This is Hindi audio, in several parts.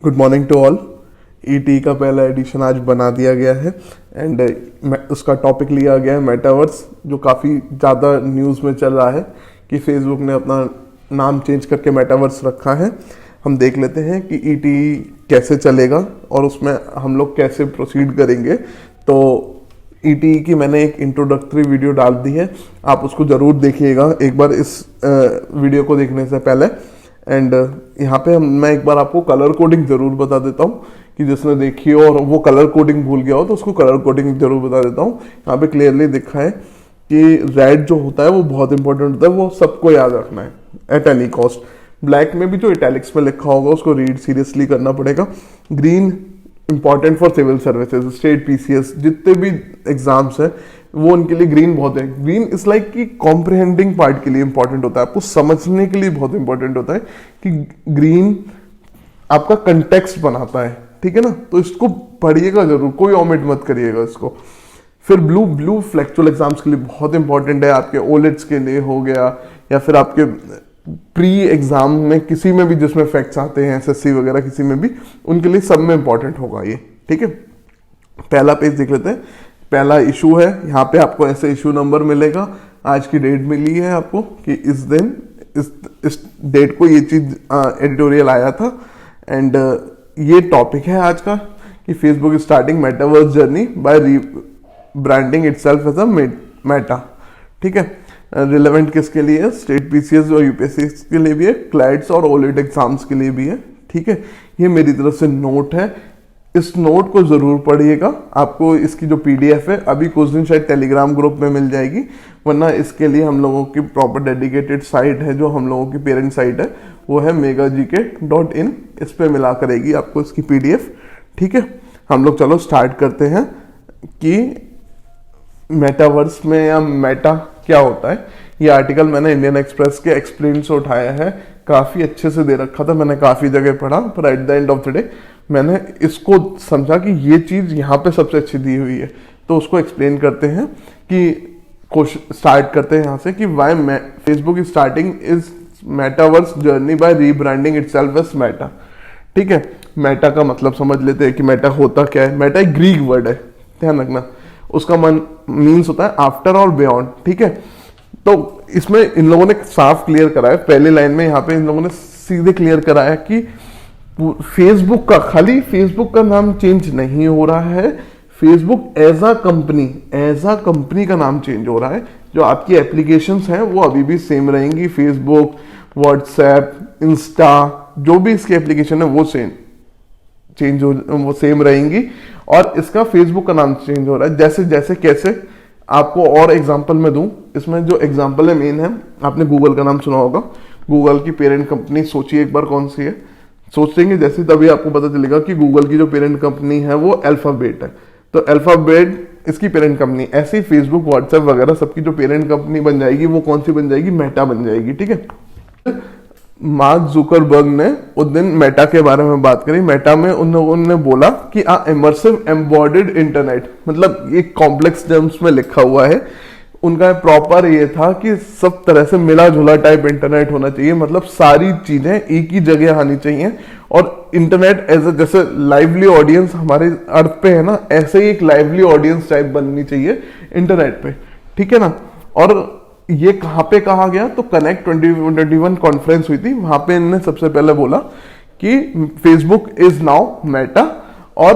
Good morning to all. ET का पहला एडिशन आज बना दिया गया है एंड उसका टॉपिक लिया गया है मेटावर्स, जो काफ़ी ज़्यादा न्यूज़ में चल रहा है कि फेसबुक ने अपना नाम चेंज करके मेटावर्स रखा है। हम देख लेते हैं कि ईटी कैसे चलेगा और उसमें हम लोग कैसे प्रोसीड करेंगे। तो ईटी की मैंने एक इंट्रोडक्टरी वीडियो डाल दी है, आप उसको ज़रूर देखिएगा एक बार इस वीडियो को देखने से पहले। एंड यहाँ पे मैं एक बार आपको कलर कोडिंग जरूर बता देता हूँ कि जिसने देखी हो और वो कलर कोडिंग भूल गया हो तो उसको कलर कोडिंग जरूर बता देता हूँ। यहाँ पे क्लियरली दिखा है कि रेड जो होता है वो बहुत इंपॉर्टेंट होता है, वो सबको याद रखना है एट एनी कॉस्ट। ब्लैक में भी जो इटैलिक्स में लिखा होगा उसको रीड सीरियसली करना पड़ेगा। Green important for civil services, state PCS, जितने भी एग्जाम्स हैं वो उनके लिए ग्रीन बहुत है। ग्रीन इज लाइक कि कॉम्प्रिहेंडिंग पार्ट के लिए इंपॉर्टेंट होता है, आपको समझने के लिए बहुत इंपॉर्टेंट होता है कि ग्रीन आपका कंटेक्स्ट बनाता है, ठीक है ना। तो इसको पढ़िएगा जरूर, कोई ओमिट मत करिएगा इसको। फिर ब्लू, ब्लू फ्लेक्चुअल एग्जाम्स के लिए बहुत इंपॉर्टेंट है, आपके ओलेट्स के लिए हो गया या फिर आपके प्री एग्जाम में किसी में भी जिसमें फैक्ट्स आते हैं एसएससी वगैरह किसी में भी, उनके लिए सब में इंपॉर्टेंट होगा ये, ठीक है। पहला पेज देख लेते हैं। पहला इशू है, यहाँ पे आपको ऐसे इशू नंबर मिलेगा, आज की डेट मिली है आपको कि इस दिन इस डेट को ये चीज एडिटोरियल आया था। एंड ये टॉपिक है आज का कि Facebook is starting metaverse journey by rebranding itself as a Meta, ठीक है। रिलेवेंट किसके लिए है? स्टेट पीसीएस और यूपीएससी के लिए भी है, क्लैट्स और ओलेट एग्जाम्स के लिए भी है, ठीक है। ये मेरी तरफ से नोट है, इस नोट को जरूर पढ़िएगा। आपको इसकी जो पीडीएफ है अभी कुछ दिन शायद टेलीग्राम ग्रुप में मिल जाएगी, वरना इसके लिए हम लोगों की प्रॉपर डेडिकेटेड साइट है, जो हम लोगों की पेरेंट साइट है वो है megagk.in, इस पे मिला करेगी आपको इसकी पीडीएफ, ठीक है। हम लोग चलो स्टार्ट करते हैं कि मेटावर्स में या मेटा क्या होता है। ये आर्टिकल मैंने इंडियन एक्सप्रेस के एक्सप्लेन से उठाया है, काफी अच्छे से दे रखा था, मैंने काफी जगह पढ़ा, पर at the end of the day मैंने इसको समझा कि ये चीज यहाँ पे सबसे अच्छी दी हुई है, तो उसको एक्सप्लेन करते हैं कि स्टार्ट करते हैं यहाँ से कि why Facebook is starting is metaverse journey by rebranding itself as Meta, ठीक है। मेटा का मतलब समझ लेते हैं कि मेटा होता क्या है। मेटा एक ग्रीक वर्ड है, ध्यान रखना, उसका मीन्स होता है आफ्टर और बियॉन्ड, ठीक है। तो इसमें इन लोगों ने साफ क्लियर कराया पहले लाइन में, यहाँ पे इन लोगों ने सीधे क्लियर कराया कि फेसबुक का, खाली फेसबुक का नाम चेंज नहीं हो रहा है, फेसबुक एज अ कंपनी का नाम चेंज हो रहा है। जो आपकी एप्लीकेशंस हैं वो अभी भी सेम रहेंगी, फेसबुक, व्हाट्सएप, इंस्टा, जो भी इसकी एप्लीकेशन है वो वो सेम रहेंगी, और इसका फेसबुक का नाम चेंज हो रहा है। जैसे जैसे कैसे आपको और एग्जांपल में दूं, इसमें जो एग्जांपल है मेन है, आपने गूगल का नाम सुना होगा। गूगल की पेरेंट कंपनी सोचिए एक बार कौन सी है, सोचेंगे जैसे तभी आपको पता चलेगा कि गूगल की जो पेरेंट कंपनी है वो अल्फाबेट है। तो अल्फाबेट इसकी पेरेंट कंपनी, ऐसे ही फेसबुक, व्हाट्सएप वगैरह सबकी जो पेरेंट कंपनी बन जाएगी वो कौन सी बन जाएगी? मेटा बन जाएगी, ठीक है। मार्क जुकरबर्ग ने उस दिन मेटा के बारे में बात करी। मेटा में उन लोगों ने बोला कि इमर्सिव एम्बॉडिड इंटरनेट, मतलब ये कॉम्प्लेक्स टर्म्स में लिखा हुआ है, उनका प्रॉपर ये था कि सब तरह से मिला जुला टाइप इंटरनेट होना चाहिए, मतलब सारी चीजें एक ही जगह आनी चाहिए। और इंटरनेट एज ए, जैसे लाइवली ऑडियंस हमारे अर्थ पे है ना, ऐसे ही एक लाइवली ऑडियंस टाइप बननी चाहिए इंटरनेट पे, ठीक है ना। और ये कहाँ पे कहा गया? तो कनेक्ट 2021 कॉन्फ्रेंस हुई थी, वहां पे इन्होंने सबसे पहले बोला कि फेसबुक इज नाउ मेटा और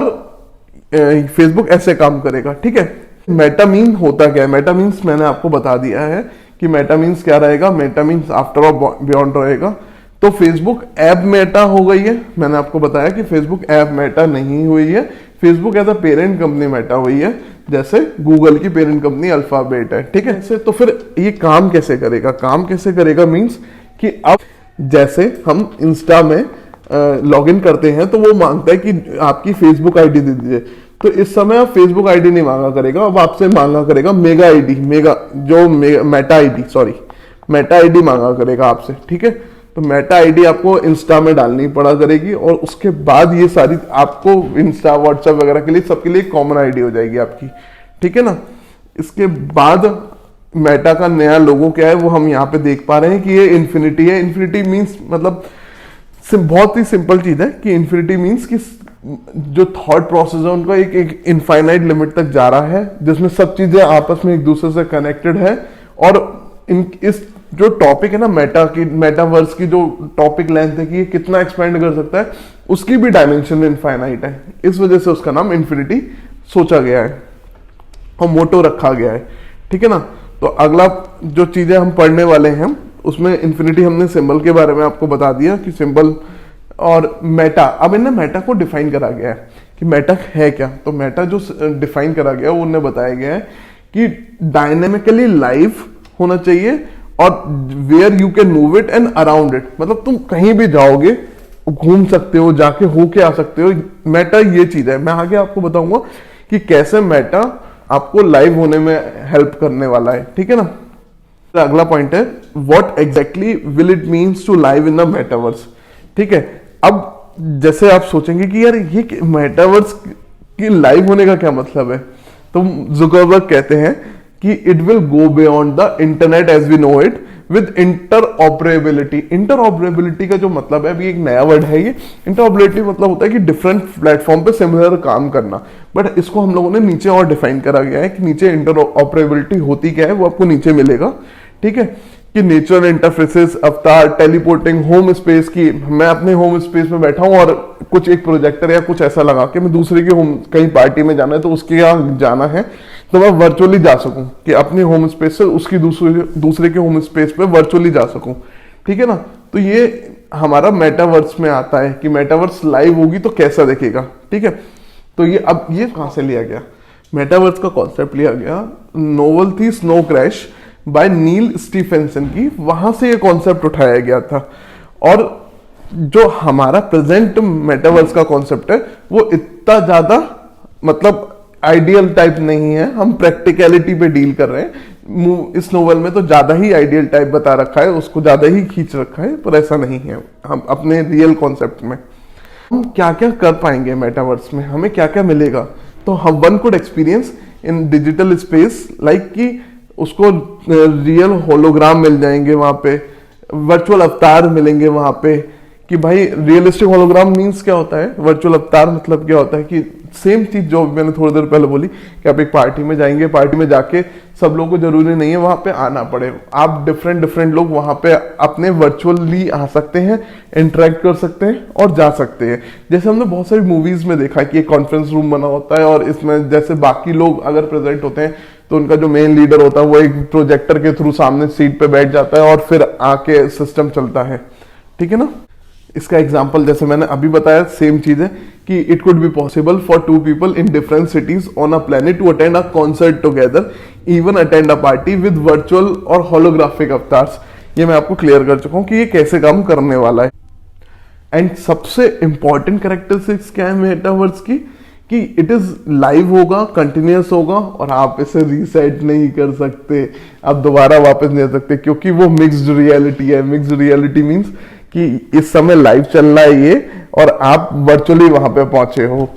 फेसबुक ऐसे काम करेगा, ठीक है। मेटा मीन होता क्या है? मेटा मीन्स मैंने आपको बता दिया है कि मेटा मीन्स क्या रहेगा। मेटा मीन्स आफ्टर और बियॉन्ड रहेगा। तो फेसबुक ऐप मेटा हो गई है, मैंने आपको बताया कि फेसबुक ऐप मेटा नहीं हुई है, Facebook as a parent company Meta हुई है, जैसे गूगल की पेरेंट कंपनी अल्फाबेट है, ठीक है। तो फिर ये काम कैसे करेगा? काम कैसे करेगा मीन्स कि अब जैसे हम इंस्टा में लॉगिन करते हैं तो वो मांगता है कि आपकी फेसबुक आईडी दे दीजिए, तो इस समय आप फेसबुक आईडी नहीं मांगा करेगा, अब आपसे मांगा करेगा मेटा आईडी मांगा करेगा आपसे, ठीक है। तो मेटा आईडी आपको इंस्टा में डालनी पड़ा करेगी, और उसके बाद ये सारी आपको इंस्टा, व्हाट्सएप वगैरह के लिए सबके लिए कॉमन आईडी हो जाएगी आपकी, ठीक है ना। इसके बाद मेटा का नया लोगो क्या है वो हम यहाँ पे देख पा रहे हैं कि ये इन्फिनिटी है। इन्फिनिटी मीन्स मतलब बहुत ही सिंपल चीज है कि इन्फिनिटी मीन्स कि जो थॉट प्रोसेस है उनका एक इनफाइनाइट लिमिट तक जा रहा है, जिसमें सब चीजें आपस में एक दूसरे से कनेक्टेड है। और इस जो टॉपिक है ना मेटावर्स की जो टॉपिक लेंथ है कि ये कितना एक्सपेंड कर सकता है, उसकी भी डायमेंशन इनफाइनाइट है। इस वजह से उसका नाम इन्फिनिटी सोचा गया है और मोटो रखा गया है। ठीक है ना। तो अगला जो चीजें हम पढ़ने वाले हैं उसमें इन्फिनिटी, हमने सिंबल के बारे में आपको बता दिया कि सिंबल और मेटा। अब इन्हें मेटा को डिफाइन करा गया है कि मेटा है क्या। तो मेटा जो डिफाइन करा गया है वो उन्हें बताया गया है कि डायनेमिकली लाइव होना चाहिए और where you can move it and around it, मतलब तुम कहीं भी जाओगे घूम सकते हो, जाके होके आ सकते हो। मेटा ये चीज है। मैं आगे आपको बताऊंगा कि कैसे मेटा आपको लाइव होने में हेल्प करने वाला है। ठीक है ना। तो अगला पॉइंट है what exactly will it means to live in the metaverse. ठीक है। अब जैसे आप सोचेंगे कि यार ये मेटावर्स की लाइव होने का क्या मतलब है, तो जुकरबर्ग कहते हैं कि it will go beyond the internet as we know it with interoperability. Interoperability का जो मतलब है, अभी एक नया वर्ड है ये। इंटरऑपरेबिलिटी मतलब होता है कि डिफरेंट प्लेटफॉर्म पे सिमिलर काम करना, बट इसको हम लोगों ने नीचे और डिफाइन करा गया है कि नीचे इंटरऑपरेबिलिटी होती क्या है वो आपको नीचे मिलेगा। ठीक है। कि नेचुरल इंटरफेसेस, अवतार, टेलीपोर्टिंग, होम स्पेस की मैं अपने होम स्पेस में बैठा हूं और कुछ एक प्रोजेक्टर या कुछ ऐसा लगा के मैं दूसरे के होम, कहीं पार्टी में जाना है तो उसके यहाँ जाना है तो मैं वर्चुअली जा सकूं, कि अपने होम स्पेस से उसकी दूसरे के होम स्पेस पे वर्चुअली जा सकूं। ठीक है ना। तो ये हमारा मेटावर्स में आता है कि मेटावर्स लाइव होगी तो कैसा दिखेगा। ठीक है। तो ये अब ये कहां से लिया गया, मेटावर्स का कॉन्सेप्ट लिया गया, नोवेल थी स्नो क्रैश बाय नील स्टीफेंसन की, वहां से ये कॉन्सेप्ट उठाया गया था। और जो हमारा प्रेजेंट मेटावर्स का कॉन्सेप्ट है वो इतना ज्यादा मतलब आइडियल टाइप नहीं है, हम प्रैक्टिकलिटी पे डील कर रहे हैं। इस नोवेल में तो ज्यादा ही आइडियल टाइप बता रखा है, उसको ज्यादा ही खींच रखा है, पर ऐसा नहीं है। हम अपने रियल कॉन्सेप्ट में हम क्या क्या कर पाएंगे मेटावर्स में, हमें क्या क्या मिलेगा। तो हम one could experience in digital space like कि उसको रियल होलोग्राम मिल जाएंगे वहां पे, वर्चुअल अवतार मिलेंगे वहां पे। कि भाई रियलिस्टिक होलोग्राम मींस क्या होता है, वर्चुअल अवतार मतलब क्या होता है कि सेम चीज जो मैंने थोड़ी देर पहले बोली कि आप एक पार्टी में जाएंगे, पार्टी में जाके सब लोगों को जरूरी नहीं है वहां पे आना पड़े, आप डिफरेंट लोग वहां पे अपने वर्चुअली आ सकते हैं, इंटरेक्ट कर सकते हैं और जा सकते हैं। जैसे हमने बहुत सारी मूवीज में देखा कि एक कॉन्फ्रेंस रूम बना होता है और इसमें जैसे बाकी लोग अगर प्रेजेंट होते हैं तो उनका जो मेन लीडर होता है वो एक प्रोजेक्टर के थ्रू सामने सीट पे बैठ जाता है और फिर आके सिस्टम चलता है। ठीक है ना। इसका एग्जांपल जैसे मैंने अभी बताया सेम चीज है कि it could be possible for two people in different cities on a planet to attend a concert together, even attend a party with virtual और होलोग्राफिक अवतार्स। ये मैं आपको क्लियर कर चुका हूं कि ये कैसे काम करने वाला है। एंड सबसे इंपॉर्टेंट कैरेक्टरिस्टिक्स क्या है मेटावर्स की, कि इट इज लाइव होगा, कंटिन्यूअस होगा और आप इसे रीसेट नहीं कर सकते, आप दोबारा वापस नहीं आ सकते, क्योंकि वो मिक्स्ड रियलिटी है। मिक्स्ड रियलिटी मींस कि इस समय लाइव चल रहा है ये और आप वर्चुअली वहां पे पहुंचे हो।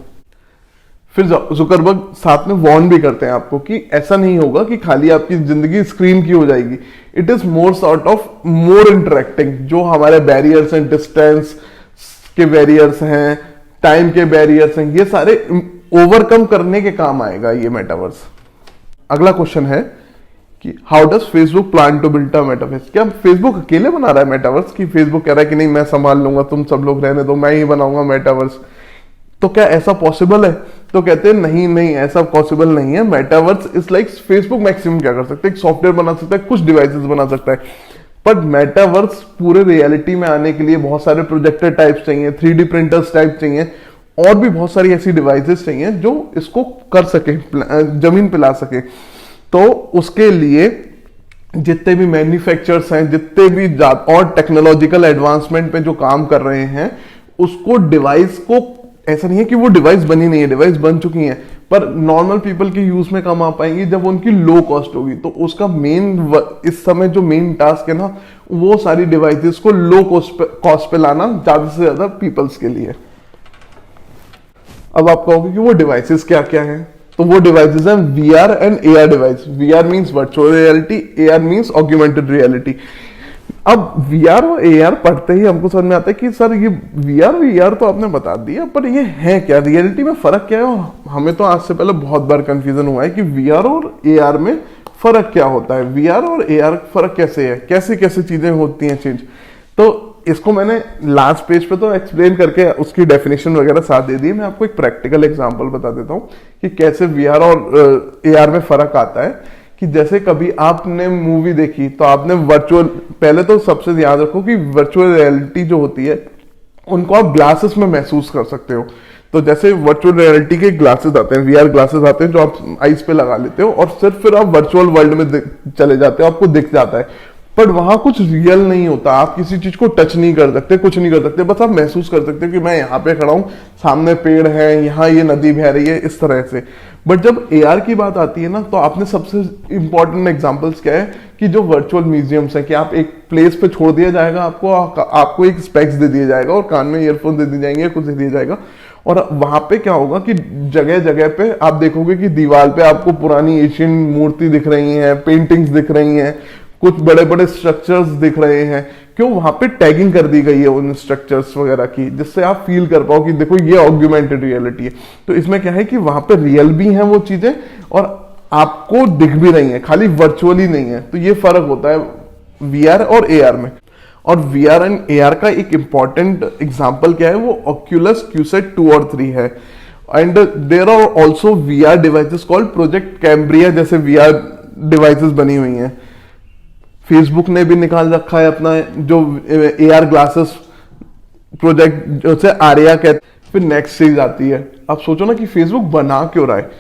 फिर जुकरबर्ग साथ में वार्न भी करते हैं आपको कि ऐसा नहीं होगा कि खाली आपकी जिंदगी स्क्रीन की हो जाएगी। It is more sort of more interacting. जो हमारे बैरियर्स हैं, डिस्टेंस के बैरियर्स हैं, टाइम के बैरियर्स हैं, ये सारे ओवरकम करने के काम आएगा ये मेटावर्स। अगला क्वेश्चन है कि how does Facebook plan to build a metaverse. क्या फेसबुक अकेले बना रहा है मेटावर्स, कि फेसबुक कह रहा है कि नहीं मैं संभाल लूंगा, तुम सब लोग रहने दो, मैं ही बनाऊंगा मेटावर्स। तो क्या ऐसा पॉसिबल है? तो कहते हैं नहीं ऐसा पॉसिबल नहीं है। Metaverse is like Facebook maximum क्या कर सकते हैं, एक सॉफ्टवेयर बना सकता है, कुछ डिवाइसेस बना सकता है, बट मेटावर्स पूरे रियलिटी में आने के लिए बहुत सारे प्रोजेक्टर टाइप्स चाहिए, 3D प्रिंटर्स टाइप चाहिए और भी बहुत सारी ऐसी डिवाइसेस चाहिए जो इसको कर सके, जमीन पे ला सके। तो उसके लिए जितने भी मैन्युफैक्चरर्स हैं, जितने भी और टेक्नोलॉजिकल एडवांसमेंट पे जो काम कर रहे हैं, उसको डिवाइस को, ऐसा नहीं है कि वो डिवाइस बनी नहीं है, डिवाइस बन चुकी हैं, पर नॉर्मल पीपल के यूज में कम आ पाएंगी जब उनकी लो कॉस्ट होगी। तो उसका मेन इस समय जो मेन टास्क है ना, वो सारी डिवाइसेस को लो कॉस्ट पे लाना ज्यादा से ज्यादा पीपल्स के लिए। अब आप कहोगे कि वो डिवाइसेस क्या क्या हैं, तो वो डिवाइसेस हैं VR and AR device. VR means virtual reality, AR means augmented reality. अब वीआर और एआर पढ़ते ही हमको समझ में आता है कि सर ये वीआर और एआर तो आपने बता दिया, पर ये है क्या, रियलिटी में फर्क क्या है। और हमें तो आज से पहले बहुत बार कंफ्यूजन हुआ है कि वीआर और एआर में फर्क क्या होता है, वीआर और एआर फर्क कैसे है, कैसे कैसे चीजें होती हैं चेंज। तो इसको मैंने लास्ट पेज पे तो एक्सप्लेन करके उसकी डेफिनेशन वगैरह साथ दे दी। मैं आपको एक प्रैक्टिकल एग्जांपल बता देता हूँ कि कैसे वीआर और एआर में फर्क आता है। कि जैसे कभी आपने मूवी देखी तो आपने वर्चुअल, पहले तो सबसे याद रखो कि वर्चुअल रियलिटी जो होती है उनको आप ग्लासेस में महसूस कर सकते हो। तो जैसे वर्चुअल रियलिटी के ग्लासेस आते हैं, वीआर ग्लासेस आते हैं जो आप आईज पे लगा लेते हो और सिर्फ फिर आप वर्चुअल वर्ल्ड में चले जाते हो, आपको दिख जाता है, पर वहां कुछ रियल नहीं होता। आप किसी चीज को टच नहीं कर सकते, कुछ नहीं कर सकते, बस आप महसूस कर सकते हो कि मैं यहाँ पे खड़ा हूं, सामने पेड़ है, यहाँ ये नदी बह रही है, इस तरह से। बट जब एआर की बात आती है ना, तो आपने सबसे इंपॉर्टेंट एग्जांपल्स क्या है कि जो वर्चुअल म्यूजियम्स है, कि आप एक प्लेस पे छोड़ दिया जाएगा, आपको एक स्पेक्स दे दिया जाएगा और कान में ईयरफोन दे दिए जाएंगे, कुछ दे दिया जाएगा, और वहां पे क्या होगा कि जगह जगह पे आप देखोगे कि दीवार पे आपको पुरानी एशियन मूर्ति दिख रही है, पेंटिंग्स दिख रही हैं, कुछ बड़े बड़े स्ट्रक्चर्स दिख रहे हैं। क्यों? वहां पे टैगिंग कर दी गई है उन स्ट्रक्चर्स वगैरह की, जिससे आप फील कर पाओ कि देखो ये ऑग्यूमेंटेड रियलिटी है। तो इसमें क्या है कि वहां पे रियल भी हैं वो चीजें और आपको दिख भी रही हैं, खाली वर्चुअली नहीं है। तो ये फर्क होता है वीआर और एआर में। और वीआर एंड एआर का एक इंपॉर्टेंट एग्जांपल क्या है, वो ऑक्यूलस क्यूसेट 2 और 3 है। And there are also VR devices called project Cambria जैसे वीआर डिवाइसेस बनी हुई हैं। फेसबुक ने भी निकाल रखा है अपना जो एआर ग्लासेस प्रोजेक्ट, जैसे आर्या कहते। फिर नेक्स्ट स्टेज आती है। आप सोचो ना कि फेसबुक बना क्यों रहा है,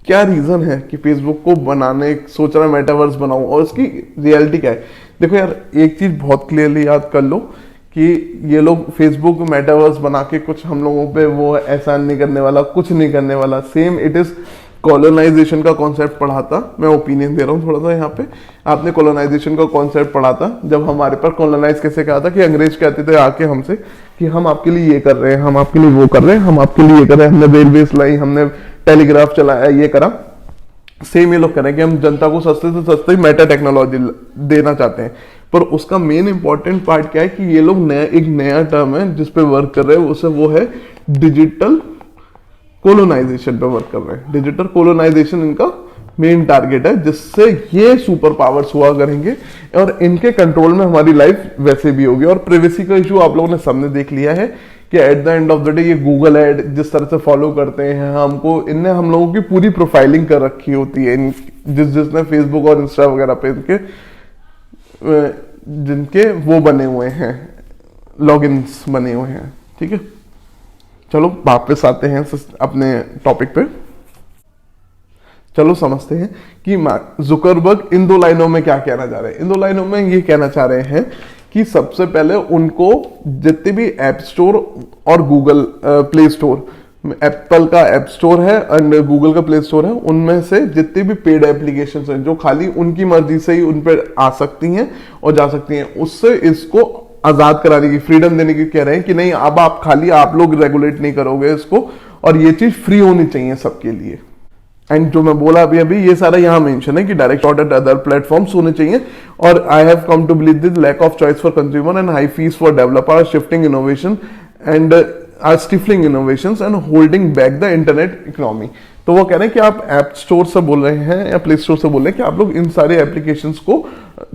क्या रीजन है कि फेसबुक को बनाने सोच रहा है मेटावर्स बनाऊं, और इसकी रियलिटी क्या है। देखो यार, एक चीज बहुत क्लियरली याद कर लो कि ये लोग फेसबुक मेटावर्स बना के कुछ हम लोगों पे वो एहसान नहीं करने वाला, कुछ नहीं करने वाला। सेम इट इज कॉलोनाइजेशन का कॉन्सेप्ट पढ़ा था। मैं ओपिनियन दे रहा हूँ थोड़ा सा यहाँ पे। आपने कॉलोनाइजेशन का कॉन्सेप्ट पढ़ा था जब हमारे पर कॉलोनाइज कैसे कहा था कि अंग्रेज कहते थे आके हमसे कि हम आपके लिए ये कर रहे हैं, हम आपके लिए वो कर रहे हैं, हम आपके लिए ये कर रहे हैं, हमने रेलवे लाई, हमने टेलीग्राफ चलाया, ये करा। सेम ये लोग कह रहे हैं कि हम जनता को सस्ते से सस्ते मेटा टेक्नोलॉजी देना चाहते हैं। पर उसका मेन इंपॉर्टेंट पार्ट क्या है कि ये लोग एक नया टर्म है जिसपे वर्क कर रहे हैं, वो है डिजिटल कोलोनाइजेशन पे वर्क कर रहे हैं। डिजिटल कोलोनाइजेशन इनका मेन टारगेट है, जिससे ये सुपर पावर्स हुआ करेंगे और इनके कंट्रोल में हमारी लाइफ वैसे भी होगी। और प्राइवेसी का इशू आप लोगों ने सामने देख लिया है कि at the end of the day ये गूगल एड जिस तरह से फॉलो करते हैं हमको, इनने हम लोगों की पूरी प्रोफाइलिंग कर रखी होती है। जिसने फेसबुक और इंस्टा वगैरह पे जिनके वो बने हुए हैं, लॉगिन्स बने हुए हैं। ठीक है, चलो वापस आते हैं अपने टॉपिक पे। चलो समझते हैं कि जुकरबर्ग इन 2 लाइनों में क्या कहना चाह रहे हैं। इन 2 लाइनों में ये कहना चाह रहे हैं कि सबसे पहले उनको जितने भी ऐप स्टोर और गूगल प्ले स्टोर, एप्पल का ऐप स्टोर है एंड गूगल का प्ले स्टोर है, उनमें से जितनी भी पेड एप्लीकेशंस हैं जो खाली उनकी मर्जी से ही उन पर आ सकती हैं और जा सकती हैं, उससे इसको आजाद कराने की, फ्रीडम देने की कह रहे हैं कि नहीं, अब आप लोग रेगुलेट नहीं करोगे इसको और ये चीज फ्री होनी चाहिए सबके लिए। एंड जो मैं बोला अभी ये सारा यहाँ मेंशन है कि डायरेक्ट ऑर्डर अदर प्लेटफॉर्म्स होने चाहिए। और I have come to believe this lack of choice for consumer and high fees for developer shifting innovation and are stifling innovations and holding back the internet economy. तो वो कह रहे हैं कि आप ऐप स्टोर से बोल रहे हैं या प्ले स्टोर से बोल रहे हैं कि आप लोग इन सारे एप्लीकेशंस को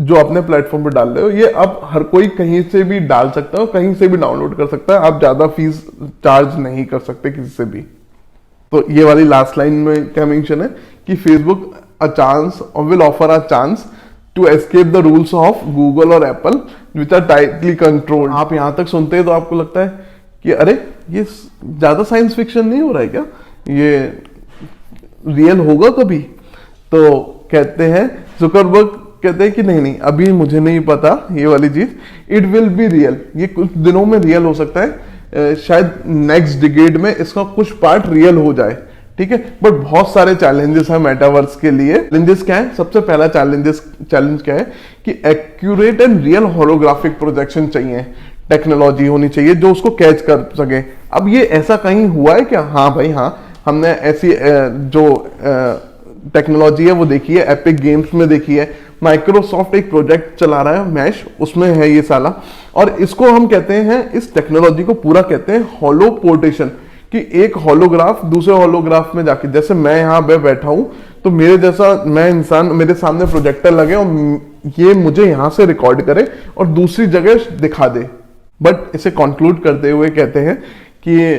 जो अपने प्लेटफॉर्म पे डाल रहे हो, ये अब हर कोई कहीं से भी डाल सकता है और कहीं से भी डाउनलोड कर सकता है। आप ज्यादा फीस चार्ज नहीं कर सकते किसी से भी। तो ये वाली लास्ट लाइन में क्या मेंशन है कि फेसबुक अ चांस और will offer a chance to escape the rules of Google और Apple which are tightly controlled. आप यहां तक सुनते हैं तो आपको लगता है कि अरे ये ज्यादा साइंस फिक्शन नहीं हो रहा है क्या, ये रियल होगा कभी? तो कहते हैं जुकरबर्ग कहते हैं कि नहीं अभी मुझे नहीं पता ये वाली चीज, इट विल बी रियल, ये कुछ दिनों में रियल हो सकता है, शायद नेक्स्ट डिकेड में इसका कुछ पार्ट रियल हो जाए। ठीक है, बट बहुत सारे चैलेंजेस हैं मेटावर्स के लिए। चैलेंजेस क्या है? सबसे पहला चैलेंज क्या है कि accurate and real holographic projection चाहिए, टेक्नोलॉजी होनी चाहिए जो उसको कैच कर सके। अब ये ऐसा कहीं हुआ है क्या? हाँ भाई हाँ, हमने ऐसी जो टेक्नोलॉजी है वो देखी है, एपिक गेम्स में देखी है, माइक्रोसॉफ्ट एक प्रोजेक्ट चला रहा है मैश, उसमें है ये साला, और इसको हम कहते हैं, इस टेक्नोलॉजी को पूरा कहते हैं होलोपोर्टेशन, कि एक होलोग्राफ दूसरे होलोग्राफ में जाके, जैसे मैं यहाँ पे बैठा हूं तो मेरे जैसा मैं इंसान, मेरे सामने प्रोजेक्टर लगे और ये मुझे यहाँ से रिकॉर्ड करे और दूसरी जगह दिखा दे। बट इसे कंक्लूड करते हुए कहते हैं कि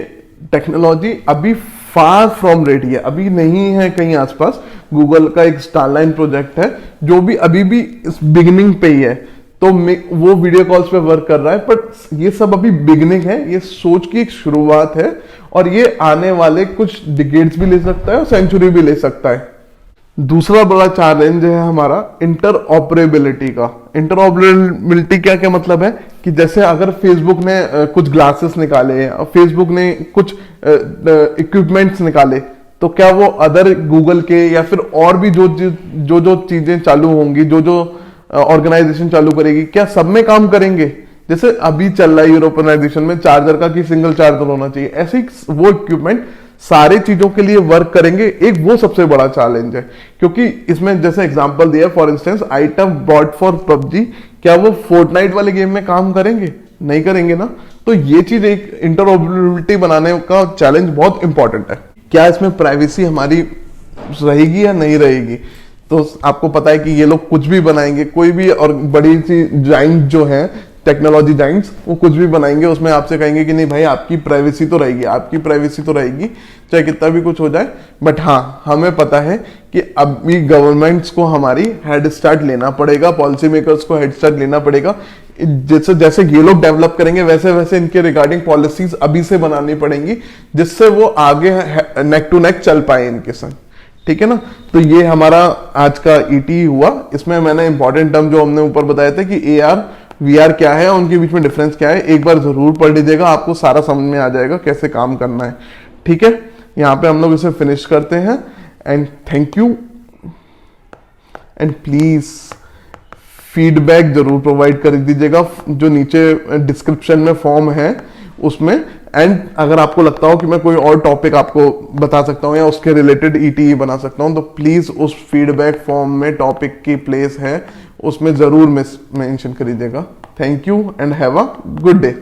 टेक्नोलॉजी अभी फार फ्रॉम रेडी है, अभी नहीं है कहीं आसपास। गूगल का एक स्टारलाइन प्रोजेक्ट है जो भी अभी भी इस बिगिनिंग पे ही है, तो वो वीडियो कॉल्स पे वर्क कर रहा है, बट ये सब अभी बिगिनिंग है, ये सोच की एक शुरुआत है, और ये आने वाले कुछ डिकेड्स भी ले सकता है और सेंचुरी भी ले सकता है। दूसरा बड़ा चैलेंज है हमारा इंटरऑपरेबिलिटी का। इंटरऑपरेबिलिटी क्या क्या मतलब है कि जैसे अगर फेसबुक ने कुछ ग्लासेस निकाले, फेसबुक ने कुछ इक्विपमेंट्स निकाले, तो क्या वो अदर गूगल के या फिर और भी जो चीजें चालू होंगी, जो ऑर्गेनाइजेशन चालू करेगी, क्या सब में काम करेंगे? जैसे अभी चल रहा है यूरोपियनाइजेशन में चार्जर का कि सिंगल चार्जर होना चाहिए, ऐसे ही वो इक्विपमेंट सारे चीजों के लिए वर्क करेंगे, एक वो सबसे बड़ा चैलेंज है। क्योंकि इसमें जैसे एग्जांपल दिया, for instance item bought for PUBG, क्या वो फोर्टनाइट वाले गेम में काम करेंगे? नहीं करेंगे ना। तो ये चीज एक इंटरऑपरेबिलिटी बनाने का चैलेंज बहुत इंपॉर्टेंट है। क्या इसमें प्राइवेसी हमारी रहेगी या नहीं रहेगी? तो आपको पता है कि ये लोग कुछ भी बनाएंगे, कोई भी और बड़ी सी जाइंट जो है टेक्नोलॉजी जाइंट्स, वो कुछ भी बनाएंगे, उसमें आपसे कहेंगे कि नहीं भाई आपकी प्राइवेसी तो रहेगी, आपकी प्राइवेसी तो रहेगी, चाहे कितना भी कुछ हो जाए। बट हाँ, हमें पता है कि अभी गवर्नमेंट्स को हमारी हेड स्टार्ट लेना पड़ेगा, पॉलिसी मेकर्स को हेड स्टार्ट लेना पड़ेगा। जैसे जैसे ये लोग डेवलप करेंगे वैसे वैसे इनके रिगार्डिंग पॉलिसीज अभी से बनानी पड़ेंगी, जिससे वो आगे नेक टू नेक चल पाए इनके संग। ठीक है ना। तो ये हमारा आज का ईटी हुआ। इसमें मैंने इंपॉर्टेंट टर्म जो हमने ऊपर बताया था कि AR VR क्या है, उनके बीच में डिफरेंस क्या है, एक बार जरूर पढ़ लीजिएगा, आपको सारा समझ में आ जाएगा कैसे काम करना है। ठीक है, यहाँ पे हम लोग इसे फिनिश करते हैं। And thank you, and please feedback जरूर प्रोवाइड कर दीजिएगा, जो नीचे डिस्क्रिप्शन में फॉर्म है उसमें। एंड अगर आपको लगता हो कि मैं कोई और टॉपिक आपको बता सकता हूँ या उसके रिलेटेड ETE बना सकता हूँ, तो प्लीज उस फीडबैक फॉर्म में टॉपिक की प्लेस है, उसमें जरूर मेंशन करिएगा। Thank you and have a good day.